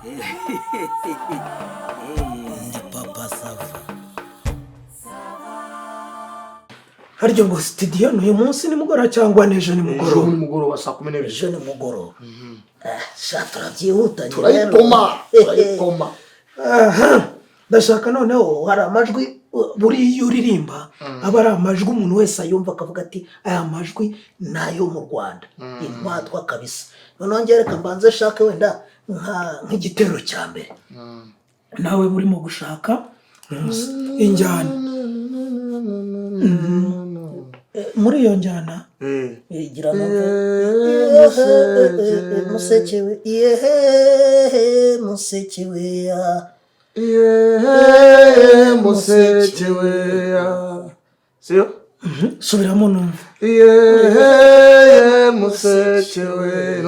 Ndi papa Sava. Haryo ngo studio uyu munsi ni mugoroba cyangwa nejo ni mugoroba? Ni mugoroba saa 12. Ejo ni mugoroba. Shatra byihuta turayikoma. Ndashaka noneho hari amajwi buri yuririmba aba ari amajwi umuntu wese ayumva akavuga ati aya majwi nayo mu Rwanda intwatwa kabisa. Noneho ngereka mbanze shaka wenda nk'igitero cya mbere nawe burimo gushaka injyana muri iyo njyana igira musekewe musekewe musekewe siyo subiramo numva musekewe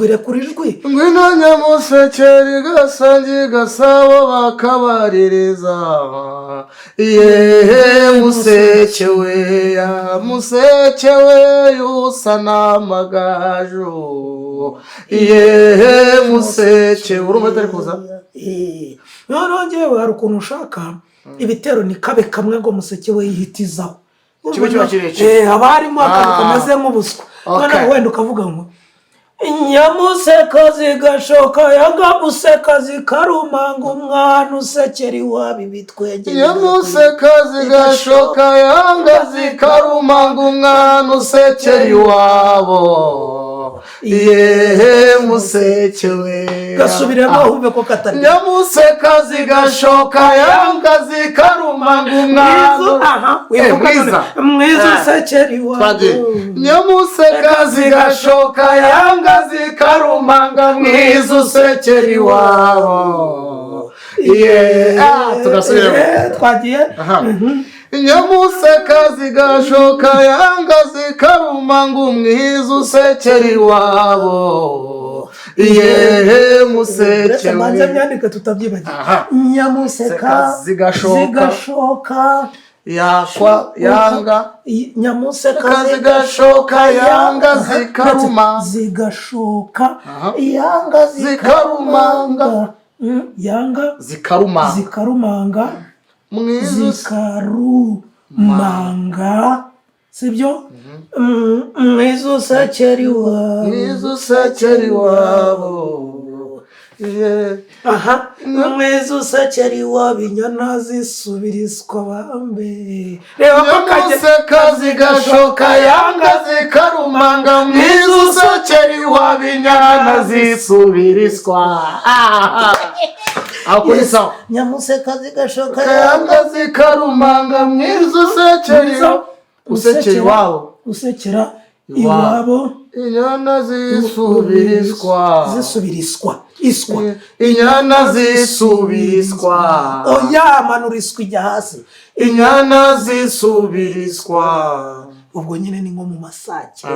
rekurijwi ngwino nyamusekeri gasangi gasabo bakabaririza musekewe musekewe usa n'amagaju musekewe urumva atari kuza noneho ngewe hari ukuntu ushaka ibitero ni kabe kamwe ngo musekewe yihitizaho kiba kirekire haba harimo akantu kameze nk'ubuswa noneho wenda ukavuga ngo nyamuseka zigashoka yanga guseka zikarumanga umwana usekera iwabo ibitwenge nyamuseka zigashoka yanga zikarumanga umwana usekera iwabo musekewe gasubiremo ahubwo ko katari nyamuseka zigashoka yanga zikarumanga umwana mwiza usekera iwabo nyamuseka zigashoka yanga zikarumanga mwiza usekera iwabo tugasubiramo twagiye nyamuseka zigashoka yanga zikarumanga umwiza usekera iwabo musekewe manze myandika tutabyibagiye nyamuseka zigashoka yanga nyamuseka zigashoka yanga zigashoka yanga zikarumanga yanga zikarumanga zikarumanga sibyo mwiza usekera iwabo mwiza usekera iwabo inyana zisubiriswa bambe nyamuseka zigashoka yanga zikarumanga mwiza usekera iwabo inyana zisubiriswa nyamuseka zigashoka yanga zikarumanga mwiza usekera iwabo inyana zisubiriswa inyana zisubiriswa oya manuriswa ijya hasi inyana zisubiriswa ubwo nyine ni nko mu masake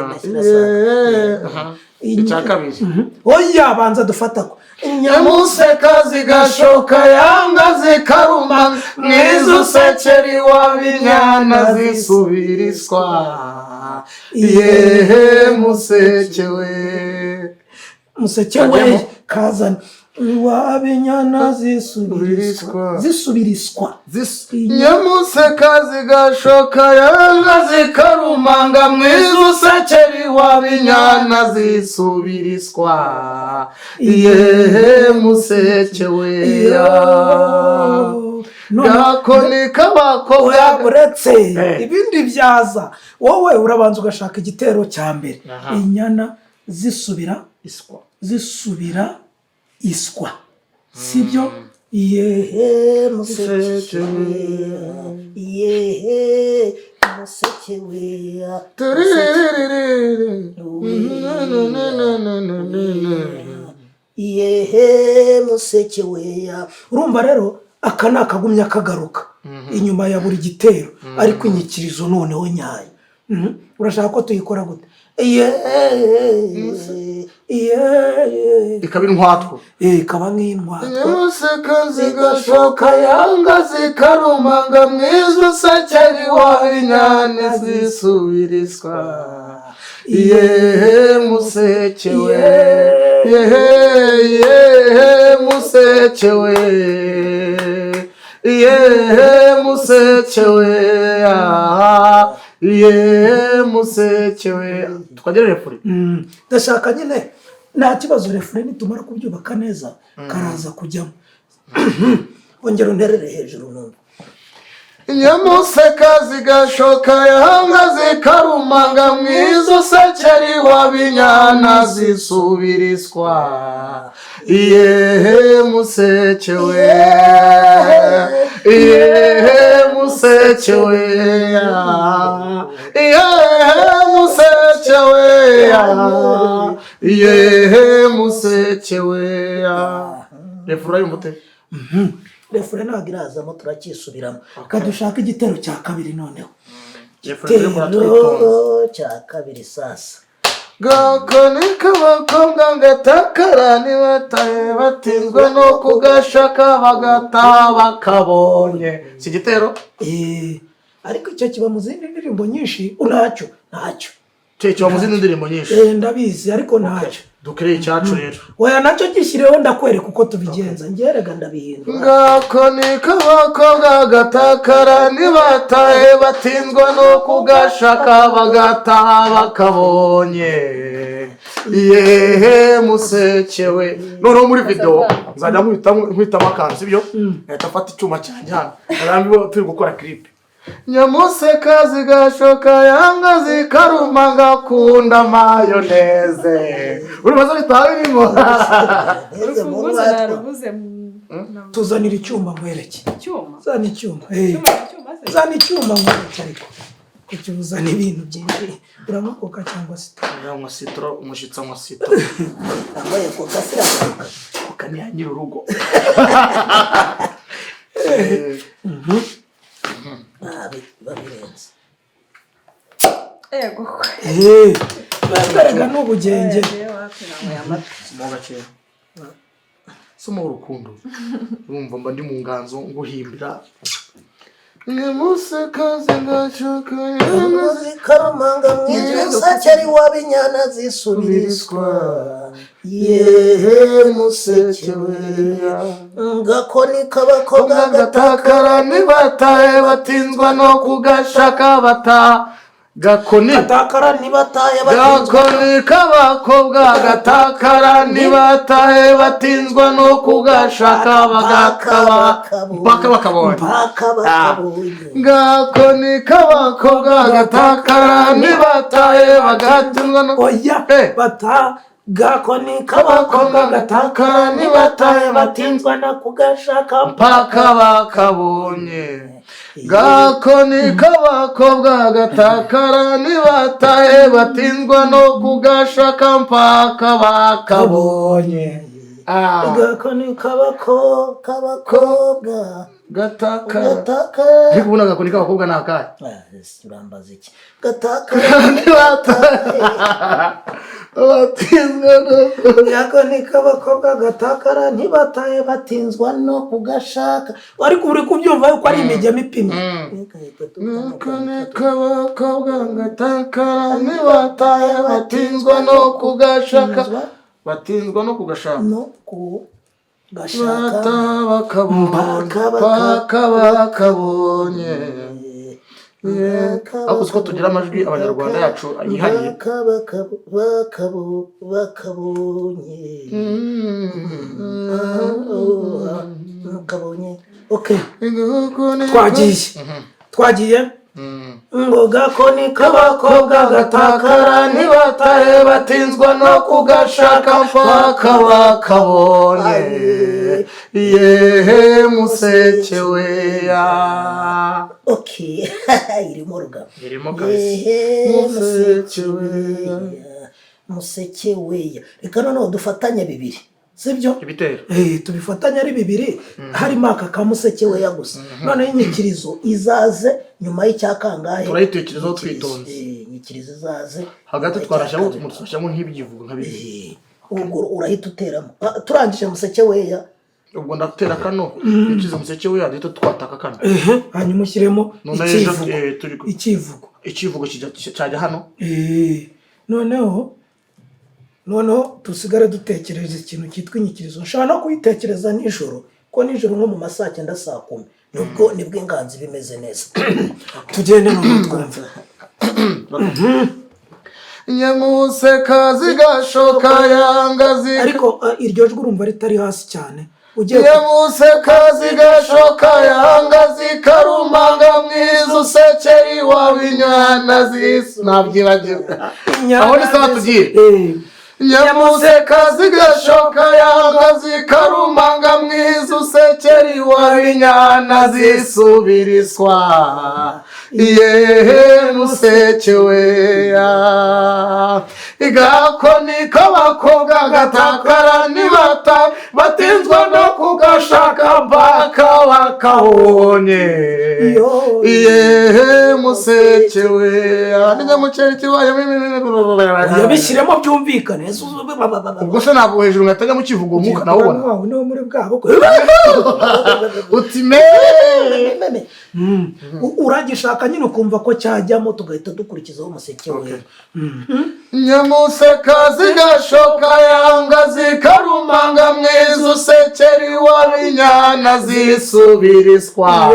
icya kabiri oya banza dufata ko nyamuseka zigashoka yanga zikarumanga mwiza usekera iwabo inyana zisubiriswa musekewe kazana iwabo inyana zisubiriswa nyamuseka zigashoka yanga zikarumanga mwiza usekera iwabo inyana zisubiriswa musekewe gakoni kabakobwa uretse ibindi byaza wowe urabanza ugashaka igitero cya mbere inyana zisubira iswa sibyo musekewe urumva rero aka ni akagumya kagaruka inyuma ya buri gitero ariko inyikirizo noneho nyayo urashaka ko tuyikora gute ikaba intwatwa ikaba nk'intwatwa nyamuseka zigashoka yanga zikarumanga mwiza usekera iwabo inyana zisubiriswa yehe museke we yehe museke we yehe museke we yehe museke we twagera refure. Ndashaka nyine nta kibazo refure nitumara kubyubaka neza karaza kujyamo. Ongera unterere hejuru numva. Nyamuseka zigashoka yahanga zikarumanga mwizo sekeri wabinyana zisubiriswa yehe museke we yehe museke we yehe museke we yehe museke we refura y'umute. Refure ntabwo irazamo turacyisubiramo. Kadushaka igitero cya kabiri noneho. Igitero cya kabiri sasa. Gakoni k'abakobwa ngatakara ntibatahe batinzwe no kugashaka bagataha bakabonye. Si igitero? Ariko icyo kiba mu zindi ndirimbo nyinshi. Ntacyo kiba mu zindi ndirimbo nyinshi. Ndabizi ariko ntacyo. Dukereye icyacu rero. Oya nacyo gishyireho ndakwereka uko tubigenza. Ngerega ndabihindura. Gakoni k'abakobwa gatakara ntibatahe batinzwe no kugashaka bagataha bakabonye yehe museke we. Noneho muri video nzajya nkwitamo akantu sibyo ngahita afata icyuma cyanjye hano arambiwe turi gukora clip. Nyamuseka zigashoka yanga zikaruma ngakunda mayoneze. Uribaza bitaha birimo. Tuzanira icyuma nkwereke. Icyuma? Zana icyuma. Zana icyuma nkwereke ariko. Kuki uzana ibintu byinshi. Uramukoka cyangwa sitoro? Uranywa sitoro, umushitsi anywa sitoro. Ambaye koka sirakoka. Koka ni nyiri urugo. Babirenze. Ego. Bagarega n'ubugenge. Somo urukundo. Urumva mba ndi mu nganzo nguhimbira. Nyamuseka zigashoka yanga zikarumanga mwizo sekeri wabinyana zisubiriswa yehe museke we. Gakoni k'abakobwa gatakara ntibatahe batinzwa no kugashaka bataha. Gakoni gatakara ntibatahe Gakoni k'abakobwa gatakara ntibatahe batinzwa no kugashaka mpaka bakabonye. Gakoni k'abakobwa gatakara ntibatahe bagatinzwa no Gakoni k'abakobwa gatakara ntibatahe batinzwa no kugashaka mpaka bakabonye. Gakoni k'abakobwa gatakara ntibatahe batinzwa no kugashaka mpaka bakabonye. Gakoni k'abakobwa gatakara ariko ubona gakoni k'abakobwa ni akahe? Urambaza iki? Gatakara Gakoni k'abakobwa gatakara ntibatahe batinzwa no kugashaka. Ariko uri kubyumva yuko ari imigemo ipimye. Gakoni k'abakobwa gatakara ntibatahe batinzwa no kugashaka batinzwa no kugashaka bakabonye. Ako siko tugira amajwi abanyarwanda yacu yihariye. Bakabonye. Okay. Twagiye. Ngo Gakoni k'abakobwa gatakara ntibatahe batinzwa no kugashaka mpaka bakabonye yehe museke we. Okay. Irimo rugabo. Irimo kabisa. Museke we. Reka noneho dufatanye bibiri. Sibyo? Ibitero. Tubifatanya ari bibiri. Harimo aka kamuseke we gusa. Noneho inyikirizo izaze nyuma y'icyakangahe. Turayitekerezaho twitonze. Inyikirizo izaze. Hagati twarashyamo nk'ibyivugo nka bibiri. Ubwo urahita uteramo. Turangije museke we. Ubwo ndatera kano. Ikize museke we ahita twataka kano. Hanyuma ushyiremo ikivugo. Ikivugo kijya hano. noneho dusigare dutekereza ikintu cyitwa inyikirizo. Nshobora no kuyitekereza nijoro, ko nijoro nko mu masaa 9 saa 10 nibwo inganzi bimeze neza. Tugende no twumva. Nyamuseka zigashoka yangazi. Ariko iryo jwi urumva ritari hasi cyane. Nyamuseka zigashoka yangazi karumanga mwiza usekeri wabinyana zisu. Nabyibagirwa. Aho ni sawa tugiye. Nyamuseka zigashoka yangazi karumanga mwiza usekeri wabinyana zisubiriswa. Yehe musekewe ya igakoni k'abakobwa gatakara nibata batinzwa no kugashaka mpaka bakabonye. Yehe musekewe ya ninyamuceri kibaye yabishyiremo byumvikane. ubwo se ntabwo hejuru ngatajya mu kivugo umwuka nawo ubona no muri bwabo utime uragishaka nyine ukumva ko cyajyamo tugahita dukurikizaho umuseke we. Nyamuseka zigashoka yangazi karumanga mwiza usekeri wabinyana zisubiriswa.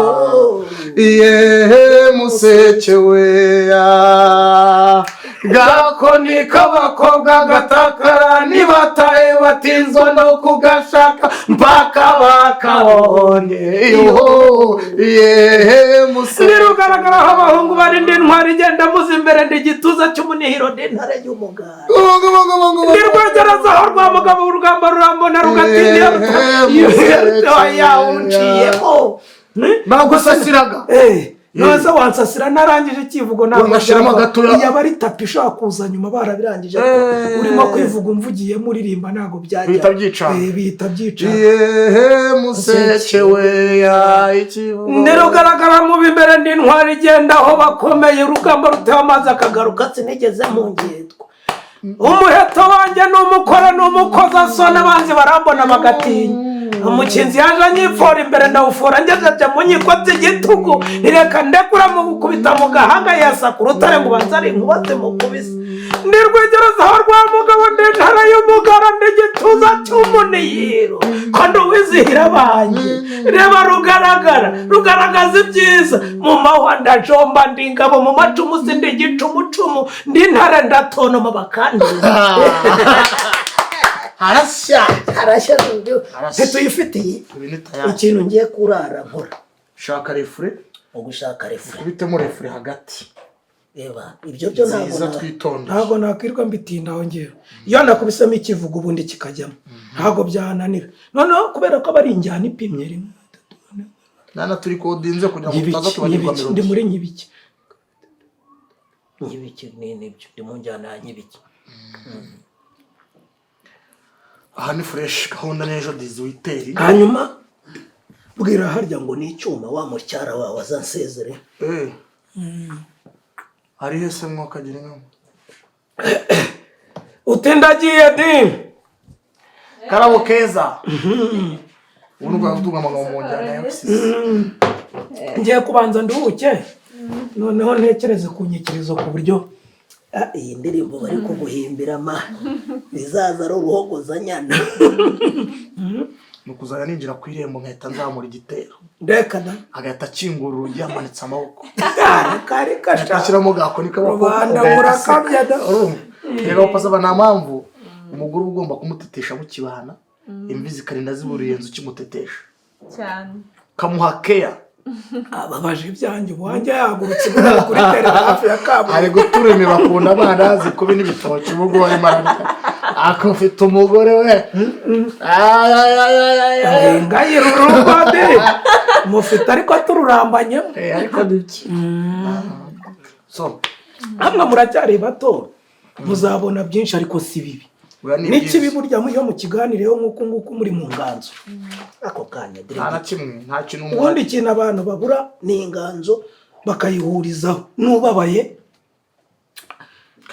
Yehe museke we ya gakoni k'abakobwa gatakara nibataye batinzwa no kugashaka mpaka bakabonye. Yehe museke nirugaragara aho abahungu barindi intwari igenda muzi imbere ndigituza cy'umunihiro n'intare y'umugara ndirwegerazaho rwa mugabo urugamba rurambona rugatindira yawunciyemo bagusasiraga. Noza wansasira narangije ikivugo nashiramo gatoya yaba ari tapi ishaka kuza nyuma barabirangije. Urimo kwivuga umvugiye muririmba ntago byajya bihita byica. Yehe museke we ya ikivugo ndirugaragara mu bimbere n'intwari igenda aho bakomeye urugamba ruteye amazi akagaruka sinigeze mu ngitwa. Umuheto wanjye n'umukora n'umukoza sona banzi barambona bagatinya. Umukinzi yaje anyifora imbere ndawufora ngeze mu nyiko z'igitugu ireka ndekura mu gukubita mu gahanga yasakura utare ngo banzare inkubatse mu kubisa. Ndirwegerezaho rwa mugabo n'intara y'umugara n'igituza cy'umunihiro ko nduwizihira banjye. Reba rugaragaza ibyiza mu mahwa ndajomba ndingabo mu macumu sindi igicumucumu ndintare ndatonoma bakandiza. harashya ntituyifitiye ikintu ngiye kurara nkora. Shaka refure ugushaka refure kubitemo refure hagati. Eba ibyo byo twitonda ntago nakwirwa mbitindaho ngewe. Iyo nakubisemo ikivugo ubundi kikajyamo ntago byananira. Noneho kubera ko bari injyana ipimye rimwe nana turi kodinze kugira ngo tutaza tubagirwa ndi muri nyibiki n'ibyo ndi mu njyana ya nyibiki. aha ni fresh gahunda n'ejo dizuiteri. Hanyuma bwira harya ngo ni icyuma wa mucyara wawe azansezere. Ari hese mwokagira inama utindagiye di karabo keza. Ubu rwavuga amagambo mu njyana ya Sisi. Ngiye kubanza nduhuke noneho ntekereze ku nyikirizo ku buryo iyi ndirimbo bari kuguhimbira bizaza ari uruhogozanyana. Nukuzana ninjira ku irembo nkahita nzamura igitero ndekana agahita akingura urugi yamanitse amaboko kari kasha ashyiramo gakoni k'abakobwa Rwanda murakabya da. rero pasaba nta mpamvu umugore ugomba kumutetesha mu kibana imvi zikarinda ziburiye nzu kimutetesha cyane kamuha keya. Ababaje ibyanjye uwanjye yagurutse kuri tere hafi ya kaburimbo ari gutureme bakunda abana zikubi n'ibitoki ubwo wari marana akofite umugore we ngayira urugo de mufite ariko tururambanye ariko duki so hamwe muracyari bato muzabona byinshi ariko si bibi. N'ikibi burya iyo mu kiganiro nk'uko muri mu nganzo ako kanya nta kimwe nta kintu ubundi ikintu abantu babura ni inganzo bakayihurizaho n'ubabaye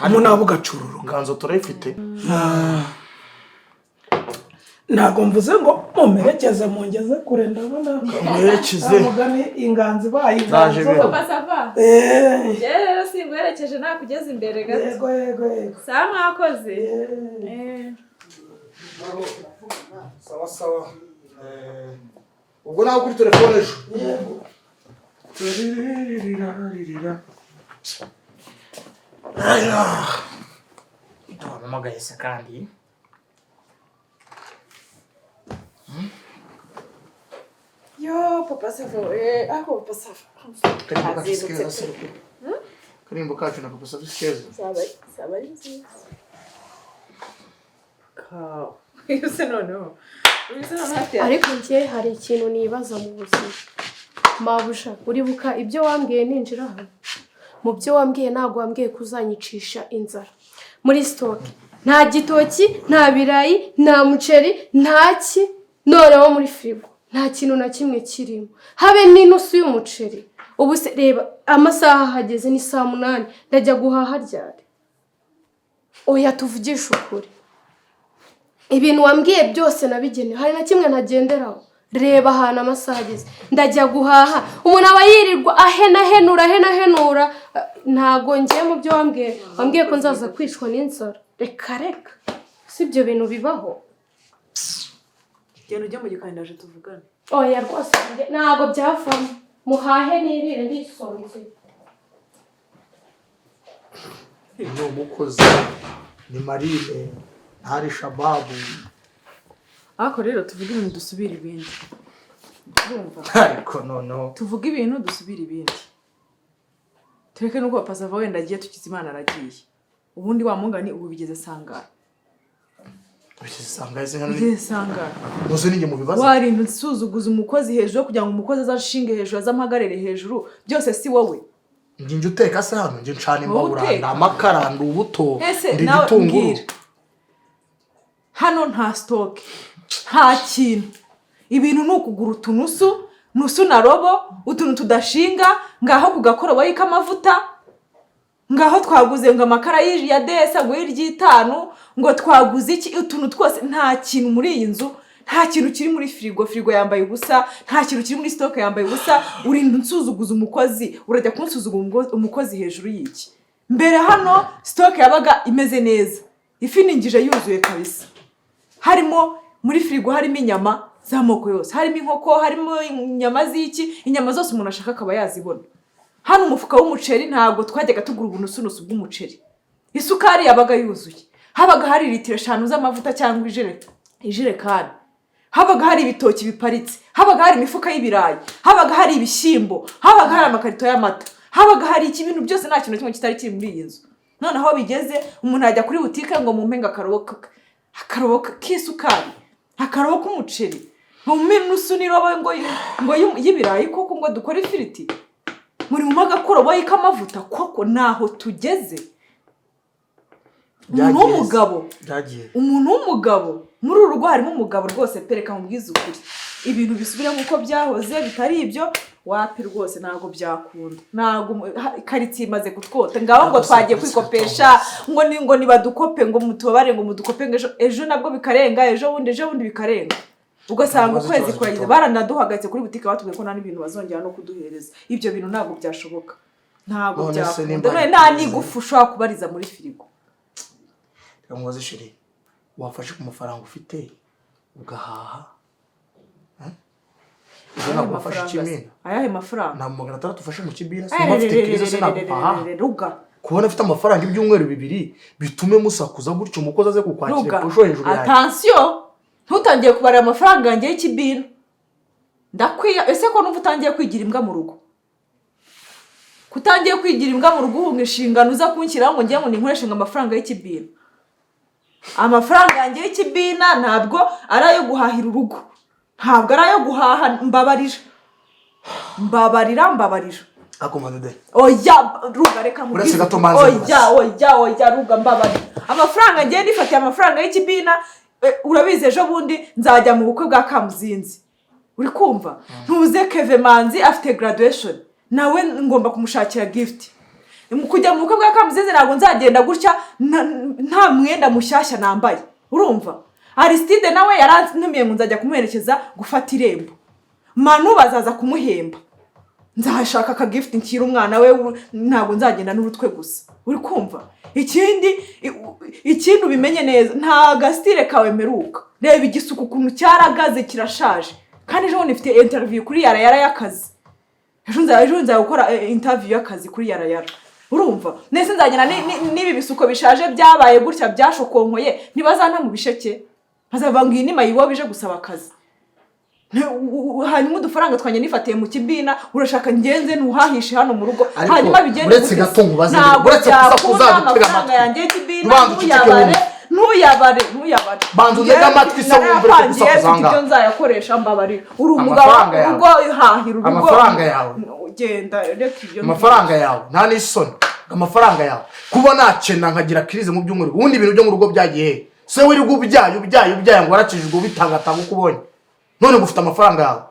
umuntu abo gacururu inganzo turayifite. ntabwo mvuze ngo mumerekeze mungeze kure ndabona mwerekeze mugani inganzi Naje bayiganzo be. Sava. Rero singwerekeje nakugeza imbere gato. yego Sa mwakoze. sawa ubwo naho kuri telefone ejo Wamamagaye se kandi Yo, Papa Sava. Ako Papa Sava. Karimbo kacu na Papa Sava keza. Saba ari nziza. Yose noneho. ariko njye hari ikintu nibaza mu buzima mabusha uribuka ibyo wambwiye ninjira hano mu byo wambwiye ntabwo wambwiye kuzanyicisha inzara muri stock nta gitoki nta birayi nta muceri ntaki noneho muri firigo nta kintu na kimwe kirimo habe n'inusu y'umuceri ubu se reba amasaha hageze ni 8:00 ndajya guhaha ryari oya tuvugisha ukuri ibintu wambwiye byose nabigenewe hari na kimwe ntagenderaho reba ahantu amasaha ageze ndajya guhaha umuntu aba yirirwa ahenura ntago ngiye mu byo wambwiye ko nzaza kwicwa n'inzara reka si ibyo bintu bibaho genda ujye mu gikari ndaje tuvugane oya rwose ntago byavamo muhahe nirire ndisonze ni umukozi ni Marine ntari Shababu ariko rero tuvuge ibintu dusubira ibindi urumva ariko noneho tuvuge ibintu dusubira ibindi tureke nuko Papa Sava wenda agiye Tukizimana aragiye ubundi wa mungani ubu bigeze sangara bigeze sangara muze ninjye mu bibazo warintu nsuzuguza umukozi hejuru kugira ngo umukozi azashinge hejuru azampagarere hejuru byose si wowe njye uteka se hano njye ncana imbabura ndamakara ndubuto ndi nawe gitunguru mbwira hano nta stock nta kintu ibintu ni ukugura utunusu nusu na robo utuntu tudashinga ngaho kugakora wayika amavuta ngaho twaguze ngo amakara ya desa ngo y'itanu ngo twaguze iki utuntu twose nta kintu muri iyi nzu nta kintu kiri muri firigo yambaye ubusa nta kintu kiri muri stock yambaye ubusa urinda unsuzuguza umukozi urajya kunsuzuguza umukozi hejuru y'iki mbere hano stock yabaga imeze neza ifi ningije yuzuye kabisa harimo muri firigo harimo inyama z'amoko yose harimo inkoko harimo inyama z'iki inyama zose umuntu ashaka akaba yazibona hano umufuka w'umuceri ntabwo twajyaga tugura ubunusunusu bw'umuceri isukari yabaga yuzuye habaga hari litiro 5 z'amavuta cyangwa ijerekani habaga hari ibitoki biparitse habaga hari imifuka y'ibirayi habaga hari ibishyimbo habaga hari amakarito y'amata habaga hari ibintu byose nta kintu kimwe kitari kiri muri iyi nzu noneho bigeze umuntu ajya kuri butike ngo mumpenga akarobo k'isukari akarobo k'umuceri mumenusu nirobo ngo y'ibirayi koko ngo dukore ifiriti muri mu magakorobo y'ikamavuta koko naho tugeze umuntu w'umugabo muri uru rugo harimo umugabo rwose pereka mu bwizukuri ibintu bisubira nk'uko byahoze bitari ibyo wapi rwose ntago byakunda ntago karitsiye imaze kutwota ngaho ngo twagiye kwikopesha ngo nibadukope ngo mutubabare ngo mudukope ngo ejo nabwo bikarenga ejo bundi bikarenga ugasanga ukwezi kuragize baranaduhagaritse kuri butike batubwiye ko nta n'ibintu bazongera no kuduhereza ibyo bintu ntabwo byashoboka ntabwo byakunda nta n'igufu ushobora kubariza muri firigo mubaze sheri wafashe ku mafaranga ufite ugahaha ntabwo wafashe ikimina ayahe mafaranga nta 600 ufashe mu kibina sinaba mfite kirizo se naguhaha kubona afite amafaranga ibyumweru 2 bitume musakuza gutyo umukozi aze kukwakira kusho hejuru yawe attention ntutangiye kubarira amafaranga yanjye y'ikibina ndakwiya ese ko numva utangiye kwigira imbwa mu rugo kutangiye kwigira imbwa mu rugo uhunga inshingano uza kunshyiraho ngo ngiye ngo ninkoreshe amafaranga y'ikibina amafaranga yanjye y'ikibina ntabwo ari ayo guhahira urugo ntabwo ari ayo guhaha mbabarira akomande oya ruga reka mu oya ruga mbabarira amafaranga ngiye nifatiye amafaranga y'ikibina urabizi ejo bundi nzajya mu bukwe bwa Kamuzinzi uri kumva ntuze Kevemanzi afite graduation nawe ngomba kumushakira gift kujya mu bukwe bwa Kamuzinzi ntabwo nzagenda gutya nta mwenda mushyashya nambaye urumva Aristide nawe yarantumiye ngo nzajya kumuherekeza gufata irembo. Manu bazaza kumuhemba. Nzahashaka ka gift nkira umwana we ntago nzagenda n'urutwe gusa. Uri kumva? Ikindi ubimenye neza nta gastire kawe meruka. Reba igisuku kuntu cyaragaze kirashaje. Kandi ejo nifite interview kuri yara y'akazi. Ejo nzaye gukora interview y'akazi kuri yara. Urumva? Nese nzagenda nibi bisuko bishaje byabaye gutya byashokonkoye ntibazanta mu bisheke. Bazavanga inima yibo bije gusaba akazi. Hanyuma udufaranga twanye nifatiye mu kibina urashaka ngenze ntuhahishe hano mu rugo hanyuma bigende uretse gatongo bazinde uretse kuzadutega amatwi yanjye kibina ntuyabare banzu ntega amatwi se wumve ko gusakuzanga ibyo nzayakoresha mbabarira uri umugabo ubwo hahira urugo amafaranga yawe genda reka ibyo amafaranga yawe nta n'isoni amafaranga yawe kuba nacena nkagira crise mu by'umuriro ubundi ibintu byo mu rugo byagiye se wiri gubyaye ngo warakijijwe ubitangatanga ukubonye none gufite amafaranga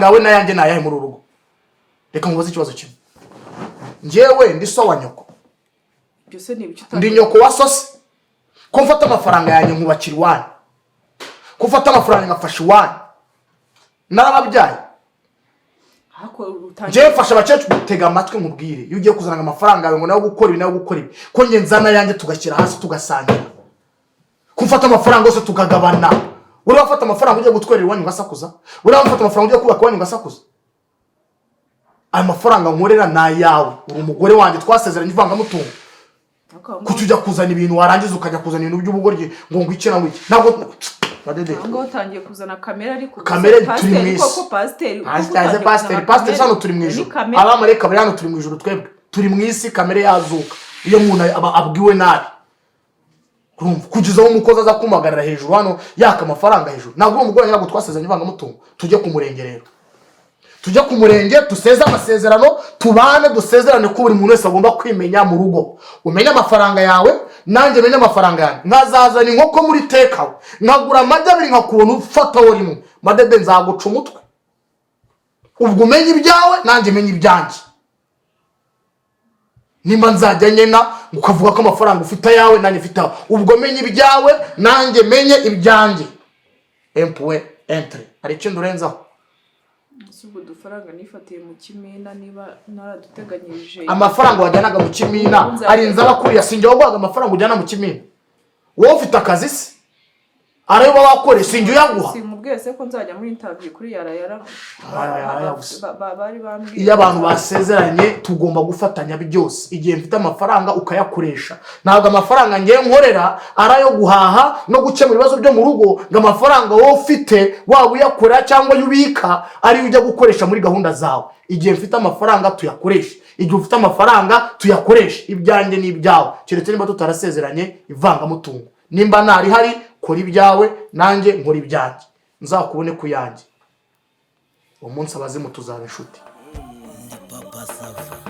yawe nayanjye nayahe muri urugo reka mubaze ikibazo kimwe njyewe ndi so wa nyoko byose ni ibicyo ndi nyoko wa sose ko mfata amafaranga yanjye nkubakira iwanyu ko mfata amafaranga ngafasha iwanyu narababyaye njyewe mfasha abakecuru gutega amatwi nkubwire iyo ugiye kuzana amafaranga yawe ngo nawe gukora ibi ko njye nzana yanjye tugashyira hasi tugasangira ko mfata amafaranga yose tukagabana uri wafata amafaranga ugiye gutwerera iwanyu ngasakuza uri wafata amafaranga ugiye kubaka iwanyu ngasakuza aya mafaranga nkorera na yawe uri umugore wanjye twasezeranye ivangamutungo kuki ujya kuzana ibintu warangiza ukajya kuzana ibintu by'ubugoryi ngo ngwiki na ngwiki ntabwo badede ngo utangiye kuzana kamera ariko kamera turi mu isi pasiteri hano turi mu ijuru abamareka bari hano turi mu ijuru twebwe turi mu isi kamera yazuka iyo umuntu abwiwe nabi kugeza aho umukozi aza kumagarira hejuru hano yaka amafaranga hejuru ntabwo uwo mugore ntabwo twasezeranye ivangamutungo tujye ku murenge rero tujye ku murenge duseze amasezerano tubane dusezerane ko buri muntu wese agomba kwimenya mu rugo umenye amafaranga yawe nanjye menye amafaranga yanjye nkazazana inkoko muri tekawe nkagura amagi abiri nkakubona ufataho rimwe madede nzaguca umutwe ubwo umenye ibyawe nanjye menye ibyanjye nimba nzajya nyena ukavuga ko amafaranga ufite ayawe nanjye mfite aho ubwo menye ibyawe nanjye menye ibyanjye empuwe entre hari icyo ndurenzaho ubwo dufaranga nifatiye mu kimina niba naraduteganyirije amafaranga wajyanaga mu kimina ari inzara kuriya sinjye waguhaga amafaranga ujyana mu kimina wowe ufite akazi se arayo baba wakore sinjye uyaguha simubwiye se ko nzajya muri interview kuri yara bari bambwiye iyo abantu basezeranye tugomba gufatanya byose igihe mfite amafaranga ukayakoresha ntabwo amafaranga ngiye nkorera arayo guhaha no gukemura ibibazo byo mu rugo ngo amafaranga wowe ufite waba uyakora cyangwa yubika ariyo ujya gukoresha muri gahunda zawe igihe mfite amafaranga tuyakoresha igihe ufite amafaranga tuyakoresha ibyanjye n'ibyawe keretse nimba tutarasezeranye ivangamutungo nimba ntari hari kora ibyawe nanjye nkora ibyanjye nzakubone ku yanjye uwo munsi abazimu tuzaba inshuti Papa Sava